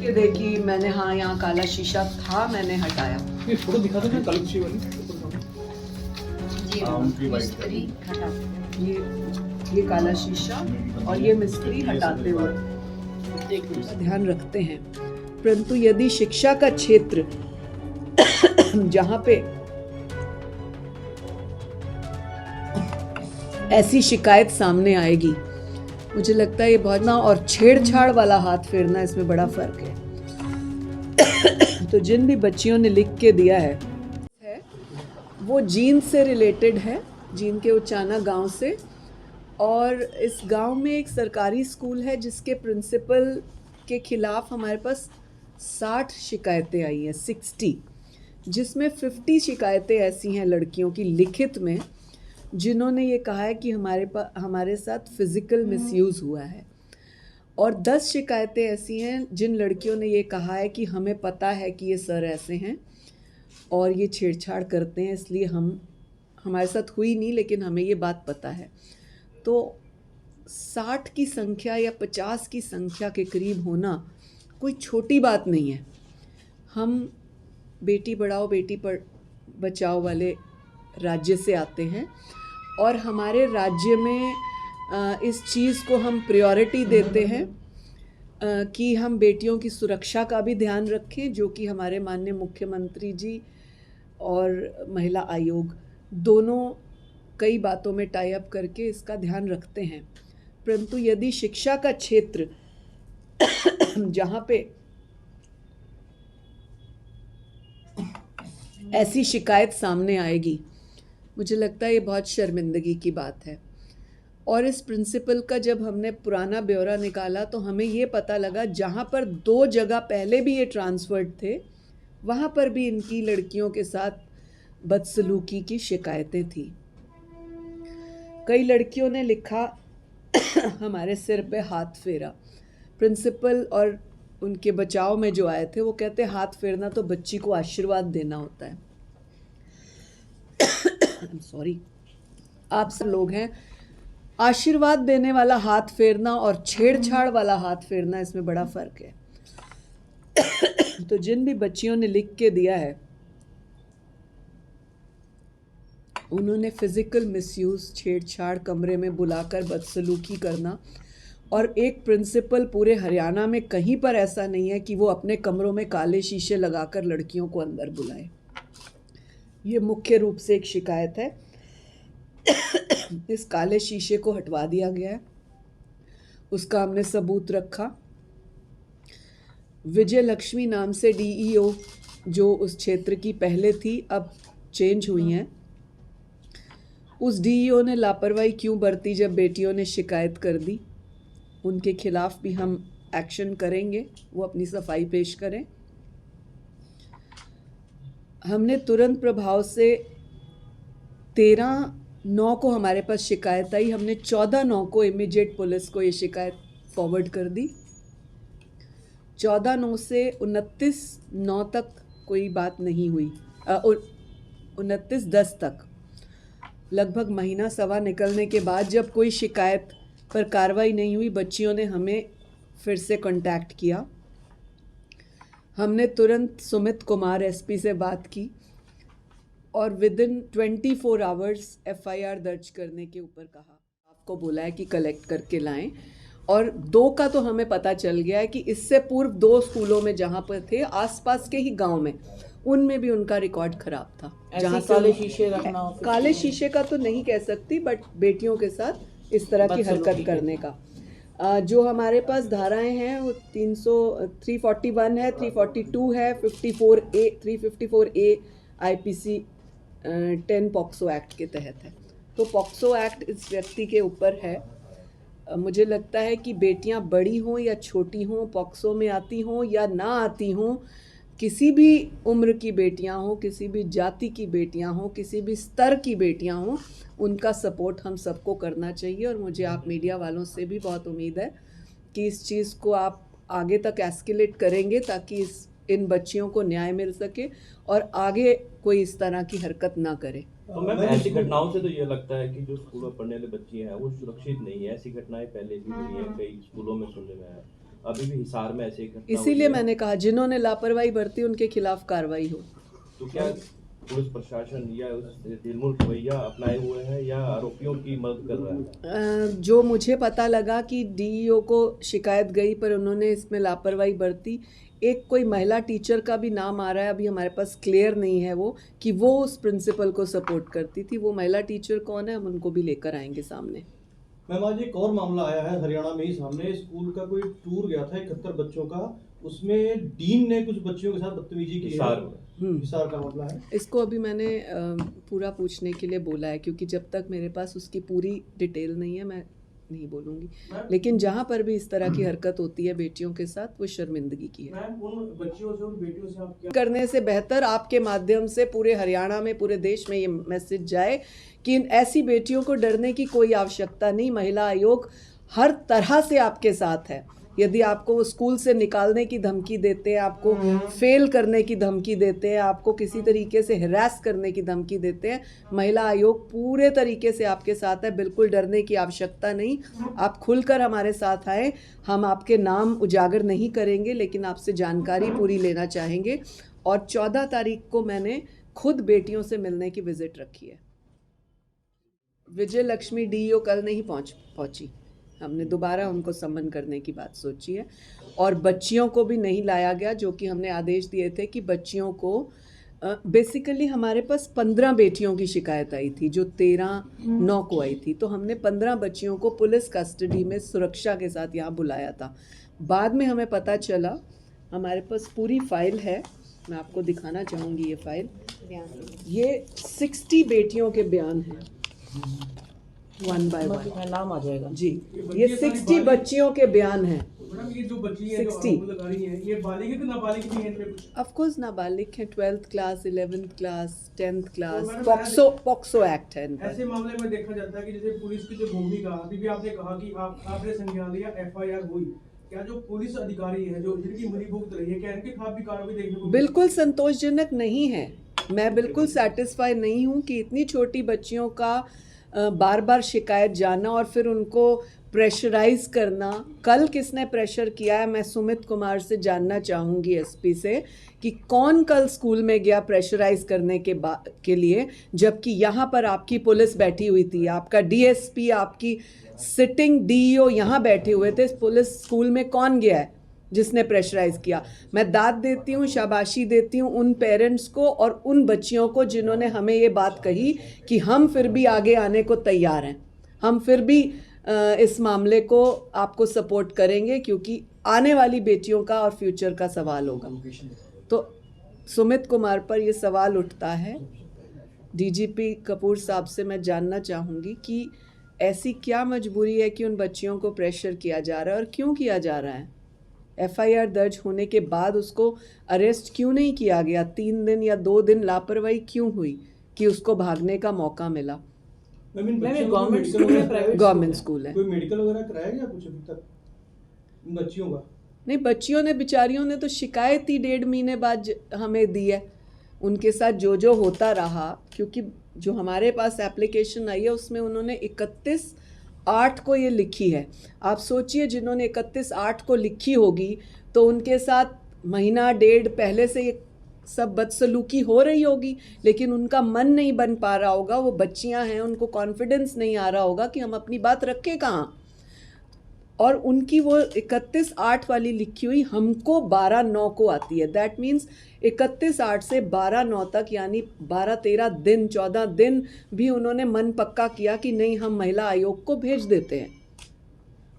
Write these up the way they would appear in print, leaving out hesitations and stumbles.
ये देखिए मैंने, हाँ यहाँ काला शीशा था, मैंने हटाया। ये फोटो दिखा दो ना काली शीशे वाली। मिस्त्री हटाते, ये काला शीशा और ये मिस्त्री हटाते हुए ध्यान रखते हैं। परंतु यदि शिक्षा का क्षेत्र जहाँ पे ऐसी शिकायत सामने आएगी, मुझे लगता है ये बहुत ना, और छेड़छाड़ वाला हाथ फेरना, इसमें बड़ा फर्क है। तो जिन भी बच्चियों ने लिख के दिया है वो जींद से रिलेटेड है, जींद के उचाना गांव से। और इस गांव में एक सरकारी स्कूल है जिसके प्रिंसिपल के खिलाफ हमारे पास 60 शिकायतें आई हैं, 60, जिसमें 50 शिकायतें ऐसी हैं लड़कियों की लिखित में जिन्होंने ये कहा है कि हमारे साथ फिज़िकल मिसयूज़ हुआ है। और 10 शिकायतें ऐसी हैं जिन लड़कियों ने ये कहा है कि हमें पता है कि ये सर ऐसे हैं और ये छेड़छाड़ करते हैं, इसलिए हमारे साथ हुई नहीं लेकिन हमें ये बात पता है। तो 60 की संख्या या 50 की संख्या के करीब होना कोई छोटी बात नहीं है। हम बेटी बढ़ाओ बेटी बचाओ वाले राज्य से आते हैं और हमारे राज्य में इस चीज़ को हम प्रायोरिटी देते हैं कि हम बेटियों की सुरक्षा का भी ध्यान रखें, जो कि हमारे माननीय मुख्यमंत्री जी और महिला आयोग दोनों कई बातों में टाई अप करके इसका ध्यान रखते हैं। परंतु यदि शिक्षा का क्षेत्र जहाँ पे ऐसी शिकायत सामने आएगी, मुझे लगता है ये बहुत शर्मिंदगी की बात है। और इस प्रिंसिपल का जब हमने पुराना ब्यौरा निकाला तो हमें ये पता लगा जहाँ पर 2 जगह पहले भी ये ट्रांसफर्ड थे, वहाँ पर भी इनकी लड़कियों के साथ बदसलूकी की शिकायतें थी। कई लड़कियों ने लिखा हमारे सिर पे हाथ फेरा। प्रिंसिपल और उनके बचाव में जो आए थे वो कहते हाथ फेरना तो बच्ची को आशीर्वाद देना होता है। सॉरी, आप सब लोग हैं, आशीर्वाद देने वाला हाथ फेरना और छेड़छाड़ वाला हाथ फेरना, इसमें बड़ा फर्क है। तो जिन भी बच्चियों ने लिख के दिया है उन्होंने फिजिकल मिसयूज, छेड़छाड़, कमरे में बुलाकर बदसलूकी करना, और एक प्रिंसिपल पूरे हरियाणा में कहीं पर ऐसा नहीं है कि वो अपने कमरों में काले शीशे लगाकर लड़कियों को अंदर बुलाए। ये मुख्य रूप से एक शिकायत है। इस काले शीशे को हटवा दिया गया है, उसका हमने सबूत रखा। विजय लक्ष्मी नाम से डीईओ जो उस क्षेत्र की पहले थी, अब चेंज हुई हैं, उस डीईओ ने लापरवाही क्यों बरती जब बेटियों ने शिकायत कर दी, उनके खिलाफ भी हम एक्शन करेंगे, वो अपनी सफाई पेश करें। हमने तुरंत प्रभाव से 13/9 को हमारे पास शिकायत आई, हमने 14/9 को इमीडिएट पुलिस को ये शिकायत फॉरवर्ड कर दी। 14/9 से 29/9 तक कोई बात नहीं हुई, 29/10 तक, लगभग महीना सवा निकलने के बाद जब कोई शिकायत पर कार्रवाई नहीं हुई, बच्चियों ने हमें फिर से कांटेक्ट किया। हमने तुरंत सुमित कुमार एसपी से बात की और विदिन 24 आवर्स एफआईआर दर्ज करने के ऊपर कहा, आपको बोला है कि कलेक्ट करके लाएं। और 2 का तो हमें पता चल गया है कि इससे पूर्व 2 स्कूलों में जहाँ पर थे आसपास के ही गांव में, उनमें भी उनका रिकॉर्ड खराब था। जहाँ काले शीशे रखना, काले शीशे का तो नहीं कह सकती, बट बेटियों के साथ इस तरह की हरकत करने का जो हमारे पास धाराएं हैं वो 341 है, 342 है, 54A, 354A IPC 10 POCSO act के तहत है। तो पॉक्सो एक्ट इस व्यक्ति के ऊपर है। मुझे लगता है कि बेटियां बड़ी हों या छोटी हों, पॉक्सो में आती हों या ना आती हों, किसी भी उम्र की बेटियां हों, किसी भी जाति की बेटियां हों, किसी भी स्तर की बेटियां हों, उनका सपोर्ट हम सबको करना चाहिए। और मुझे आप मीडिया वालों से भी बहुत उम्मीद है कि इस चीज़ को आप आगे तक एस्केलेट करेंगे ताकि इन बच्चियों को न्याय मिल सके और आगे कोई इस तरह की हरकत ना करे। तो मैम ऐसी घटनाओं से तो ये लगता है कि जो स्कूल में पढ़ने वाले बच्चे हैं वो सुरक्षित नहीं है। ऐसी घटनाएं पहले भी हुई हैं, कई स्कूलों में सुनने में आया। अभी भी हिसार में ऐसे ही घटना इसीलिए हुई है। मैंने कहा जिन्होंने लापरवाही बरती उनके खिलाफ कार्रवाई हो। तो क्या पुलिस प्रशासन या उस निर्मूल रवैया अपनाए हुए हैं या आरोपियों की मदद कर रहा है? जो मुझे पता लगा कि डीईओ को शिकायत गई पर उन्होंने इसमें लापरवाही बरती। एक कोई महिला टीचर का भी नाम आ रहा है, अभी हमारे पास क्लियर नहीं है वो कि वो उस प्रिंसिपल को सपोर्ट करती थी। वो महिला टीचर कौन है हम उनको भी लेकर आएंगे सामने। मैम आज एक और मामला आया है हरियाणा में ही सामने। स्कूल का कोई टूर गया था 71 बच्चों का, उसमें डीन ने कुछ बच्चियों के साथ बदतमीजी की है। हिसार में। हिसार का मामला है। इसको अभी मैंने पूरा पूछने के लिए बोला है, क्योंकि जब तक मेरे पास उसकी पूरी डिटेल नहीं है मैं नहीं बोलूँगी। लेकिन जहाँ पर भी इस तरह की हरकत होती है बेटियों के साथ वो शर्मिंदगी की है। मैम उन बच्चियों से उन बेटियों से आप क्या करने से बेहतर आपके माध्यम से पूरे हरियाणा में, पूरे देश में ये मैसेज जाए कि इन ऐसी बेटियों को डरने की कोई आवश्यकता नहीं। महिला आयोग हर तरह से आपके साथ है। यदि आपको स्कूल से निकालने की धमकी देते हैं, आपको फेल करने की धमकी देते हैं, आपको किसी तरीके से हिरास करने की धमकी देते हैं, महिला आयोग पूरे तरीके से आपके साथ है। बिल्कुल डरने की आवश्यकता नहीं। आप खुलकर हमारे साथ आएँ। हम आपके नाम उजागर नहीं करेंगे, लेकिन आपसे जानकारी पूरी लेना चाहेंगे। और 14 तारीख को मैंने खुद बेटियों से मिलने की विजिट रखी है। विजय लक्ष्मी डीईओ कल नहीं पहुंची। हमने दोबारा उनको सम्मन करने की बात सोची है। और बच्चियों को भी नहीं लाया गया, जो कि हमने आदेश दिए थे कि बच्चियों को बेसिकली हमारे पास 15 बेटियों की शिकायत आई थी जो 13/9 को आई थी। तो हमने 15 बच्चियों को पुलिस कस्टडी में सुरक्षा के साथ यहाँ बुलाया था। बाद में हमें पता चला, हमारे पास पूरी फाइल है, मैं आपको दिखाना चाहूँगी ये फाइल। ये 60 बेटियों के बयान हैं, 1 by 1 नाम आ जाएगा जी। ये 60 बच्चियों के बयान हैं। मैडम ये जो बच्ची है जो 60 आरोप लगा रही है, ये बालिग है कि नाबालिग भी है इनमें कुछ? ऑफ कोर्स नाबालिग हैं, 12th class, 11th class, 10th class. Madam, POCSO act है इन पर। ऐसे मामले में देखा जाता है कि जैसे पुलिस की जो भूमिका, अभी भी आपने कहा कि आपने संज्ञान लिया, एफआईआर हुई, क्या जो पुलिस अधिकारी है जो जिनकी मिलीभगत रही है, क्या इनके खिलाफ भी कार्रवाई देखने को बिल्कुल संतोषजनक नहीं है। मैं बिल्कुल सेटिस्फाई नहीं हूँ कि इतनी छोटी बच्चियों का बार बार शिकायत जाना और फिर उनको प्रेशराइज करना। कल किसने प्रेशर किया है मैं सुमित कुमार से जानना चाहूँगी, एसपी से, कि कौन कल स्कूल में गया प्रेशराइज करने के लिए, जबकि यहाँ पर आपकी पुलिस बैठी हुई थी, आपका डीएसपी, आपकी सिटिंग डीईओ यहाँ बैठे हुए थे। पुलिस स्कूल में कौन गया है जिसने प्रेशराइज किया? मैं दाद देती हूँ, शाबाशी देती हूँ उन पेरेंट्स को और उन बच्चियों को जिन्होंने हमें ये बात कही कि हम फिर भी आगे आने को तैयार हैं, हम फिर भी इस मामले को आपको सपोर्ट करेंगे, क्योंकि आने वाली बेटियों का और फ्यूचर का सवाल होगा। तो सुमित कुमार पर ये सवाल उठता है। डीजीपी कपूर साहब से मैं जानना चाहूँगी कि ऐसी क्या मजबूरी है कि उन बच्चियों को प्रेशर किया जा रहा है और क्यों किया जा रहा है? एफआईआर दर्ज होने के बाद उसको अरेस्ट क्यों नहीं किया गया? 3 दिन या 2 दिन लापरवाही क्यों हुई कि उसको भागने का मौका मिला? गवर्नमेंट स्कूल है, प्राइवेट गवर्नमेंट स्कूल है। कोई मेडिकल वगैरह कराया गया कुछ अभी तक इन बच्चियों का? नहीं, बच्चियों ने, बेचारियों ने तो शिकायत ही 1.5 महीने बाद हमें दी है। उनके साथ जो होता रहा, क्योंकि जो हमारे पास एप्लीकेशन आई है उसमें उन्होंने 31/8 को ये लिखी है। आप सोचिए, जिन्होंने 31/8 को लिखी होगी तो उनके साथ महीना 1.5 पहले से ये सब बदसलूकी हो रही होगी, लेकिन उनका मन नहीं बन पा रहा होगा। वो बच्चियां हैं, उनको कॉन्फिडेंस नहीं आ रहा होगा कि हम अपनी बात रखें कहाँ। और उनकी वो 31/8 वाली लिखी हुई हमको 12/9 को आती है। दैट मीन्स 31/8 से 12/9 तक, यानी 12-13 दिन, 14 दिन भी उन्होंने मन पक्का किया कि नहीं, हम महिला आयोग को भेज देते हैं।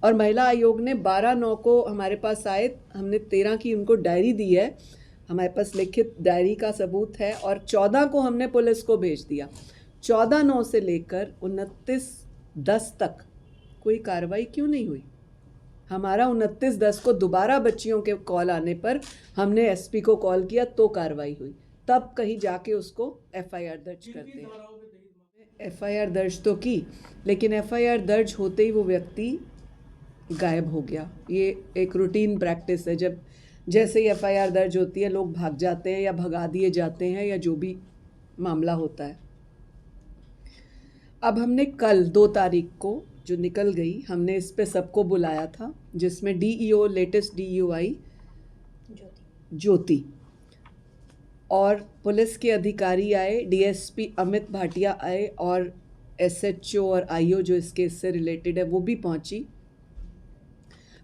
और महिला आयोग ने 12/9 को हमारे पास आए, हमने 13 की उनको डायरी दी है, हमारे पास लिखित डायरी का सबूत है, और 14 को हमने पुलिस को भेज दिया। 14/9 से लेकर 29/10 तक कोई कार्रवाई क्यों नहीं हुई? हमारा 29/10 को दोबारा बच्चियों के कॉल आने पर हमने एसपी को कॉल किया तो कार्रवाई हुई, तब कहीं जाके उसको एफआईआर दर्ज करते हैं। एफआईआर दर्ज तो की, लेकिन एफआईआर दर्ज होते ही वो व्यक्ति गायब हो गया। ये एक रूटीन प्रैक्टिस है, जब जैसे ही एफआईआर दर्ज होती है लोग भाग जाते हैं या भगा दिए जाते हैं या जो भी मामला होता है। अब हमने कल 2 तारीख को जो निकल गई, हमने इस पे सबको बुलाया था, जिसमें डीईओ, लेटेस्ट डीईओ आई ज्योति, और पुलिस के अधिकारी आए, डीएसपी अमित भाटिया आए, और एसएचओ और आईओ जो इस केस से रिलेटेड है वो भी पहुंची,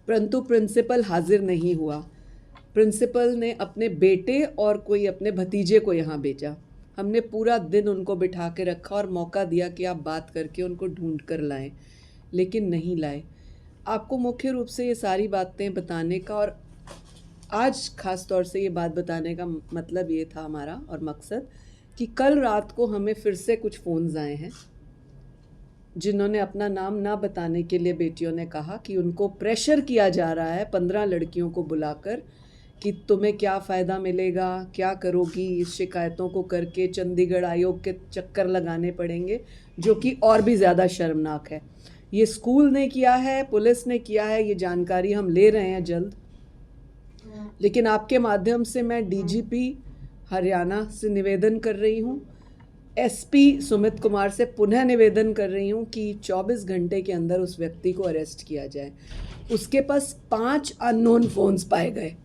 परंतु प्रिंसिपल हाजिर नहीं हुआ। प्रिंसिपल ने अपने बेटे और कोई अपने भतीजे को यहाँ भेजा। हमने पूरा दिन उनको बिठा के रखा और मौका दिया कि आप बात करके उनको ढूंढ कर लाएं, लेकिन नहीं लाए। आपको मुख्य रूप से ये सारी बातें बताने का और आज ख़ास तौर से ये बात बताने का मतलब ये था हमारा और मकसद कि कल रात को हमें फिर से कुछ फ़ोन्स आए हैं जिन्होंने अपना नाम ना बताने के लिए बेटियों ने कहा कि उनको प्रेशर किया जा रहा है 15 लड़कियों को बुलाकर कि तुम्हें क्या फ़ायदा मिलेगा, क्या करोगी, इस शिकायतों को करके चंडीगढ़ आयोग के चक्कर लगाने पड़ेंगे, जो कि और भी ज़्यादा शर्मनाक है। ये स्कूल ने किया है, पुलिस ने किया है, ये जानकारी हम ले रहे हैं जल्द। लेकिन आपके माध्यम से मैं डीजीपी हरियाणा से निवेदन कर रही हूँ, एसपी सुमित कुमार से पुनः निवेदन कर रही हूँ कि 24 घंटे के अंदर उस व्यक्ति को अरेस्ट किया जाए। उसके पास 5 अननोन फ़ोन्स पाए गए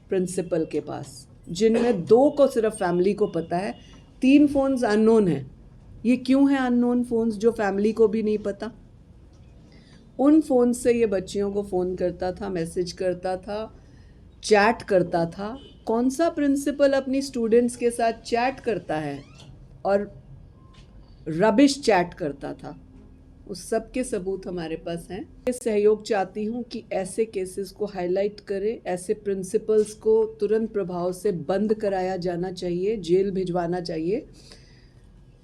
प्रिंसिपल के पास, जिनमें 2 को सिर्फ फैमिली को पता है, 3 फ़ोन्स अननोन हैं। ये क्यों है अननोन फ़ोन्स जो फैमिली को भी नहीं पता? उन फ़ोन से ये बच्चियों को फ़ोन करता था, मैसेज करता था, चैट करता था। कौन सा प्रिंसिपल अपनी स्टूडेंट्स के साथ चैट करता है और रबिश चैट करता था? उस सब के सबूत हमारे पास हैं। मैं सहयोग चाहती हूँ कि ऐसे केसेस को हाईलाइट करें, ऐसे प्रिंसिपल्स को तुरंत प्रभाव से बंद कराया जाना चाहिए, जेल भिजवाना चाहिए।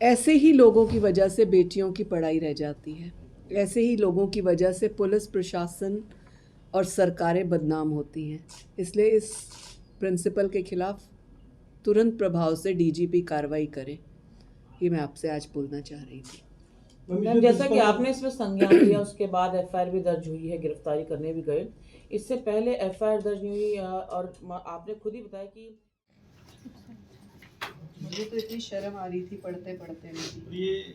ऐसे ही लोगों की वजह से बेटियों की पढ़ाई रह जाती है, ऐसे ही लोगों की वजह से पुलिस प्रशासन और सरकारें बदनाम होती हैं। इसलिए इस प्रिंसिपल के खिलाफ तुरंत प्रभाव से डीजीपी कार्रवाई करे, ये मैं आपसे आज बोलना चाह रही थी। मैम, जैसा कि आपने इसमें संज्ञान लिया, उसके बाद एफआईआर भी दर्ज हुई है, गिरफ्तारी करने भी गए। इससे पहले एफआईआर दर्ज नहीं हुई और आपने खुद ही बताया कि मुझे तो इतनी शर्म आ रही थी पढ़ते पढ़ते नहीं। ये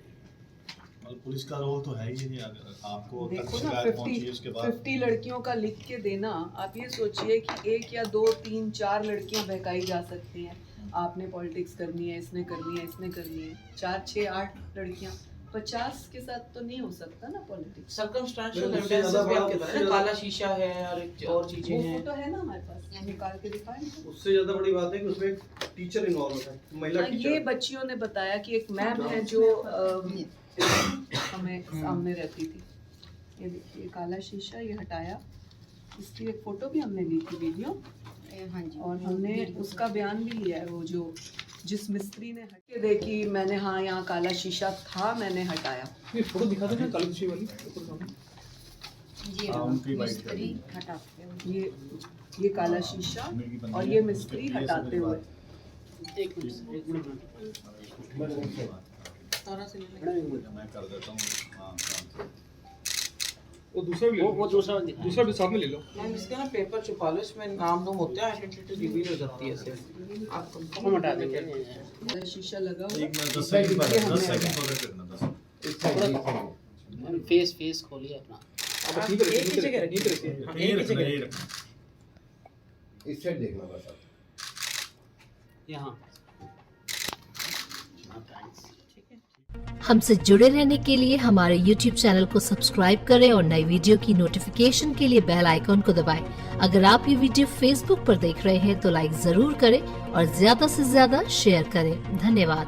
पुलिस का रोल तो है ही नहीं। अगर आपको देखो ना, शिकायत पहुंची उसके बाद 50 लड़कियों का लिख के देना, आप ये सोचिए कि 1 या 2, 3, 4 लड़कियां बहकाई जा सकती हैं। आपने पॉलिटिक्स करनी है, इसने करनी है, इसने करनी है, 4, 6, 8 लड़कियां, 50 के साथ तो नहीं हो सकता ना पॉलिटिक्स। सर्कमस्टेंशियल एविडेंसेस भी आपके पास है, काला शीशा है और चीजें हैं। वो फोटो है ना हमारे पास, निकाल के दिखाएं। उससे ज्यादा बड़ी बात है कि उसमें एक टीचर इन्वॉल्व है, महिला टीचर। ये बच्चियों ने बताया कि एक मैम है जो हमें सामने रहती थी। ये देखिए काला शीशा, ये हटाया, इसकी एक फ़ोटो भी हमने ली थी, वीडियो। हाँ जी, और हमने उसका बयान भी लिया है। वो जो जिस मिस्त्री ने हट के देखी, मैंने हाँ यहाँ काला शीशा था, मैंने हटाया। ये फोटो दिखा दो ना, काली शीशे वाली। मिस्त्री हटाते हुए, ये काला शीशा और ये मिस्त्री हटाते हुए। मैं कर देता हूँ। हाँ, वो दूसरा भी वो दूसरा भी साथ में ले लो। मैम, इसके ना पेपर छुपा लो, इसमें नाम नोम होते हैं, आइडेंटिटी रिवील हो जाती है। इससे आप कौन हटा देंगे? काला शीशा लगा हुआ। एक मिनट 10 सेकंड पकड़ करना 10 फेस खोलिए अपना। अब ठीक है, एक ही जगह रखिए। रखिए। एक ही जगह रखिए। इस साइड देखना बस आप। यहाँ हमसे जुड़े रहने के लिए हमारे YouTube चैनल को सब्सक्राइब करें और नई वीडियो की नोटिफिकेशन के लिए बेल आइकॉन को दबाएं। अगर आप ये वीडियो Facebook पर देख रहे हैं तो लाइक जरूर करें और ज्यादा से ज्यादा शेयर करें। धन्यवाद।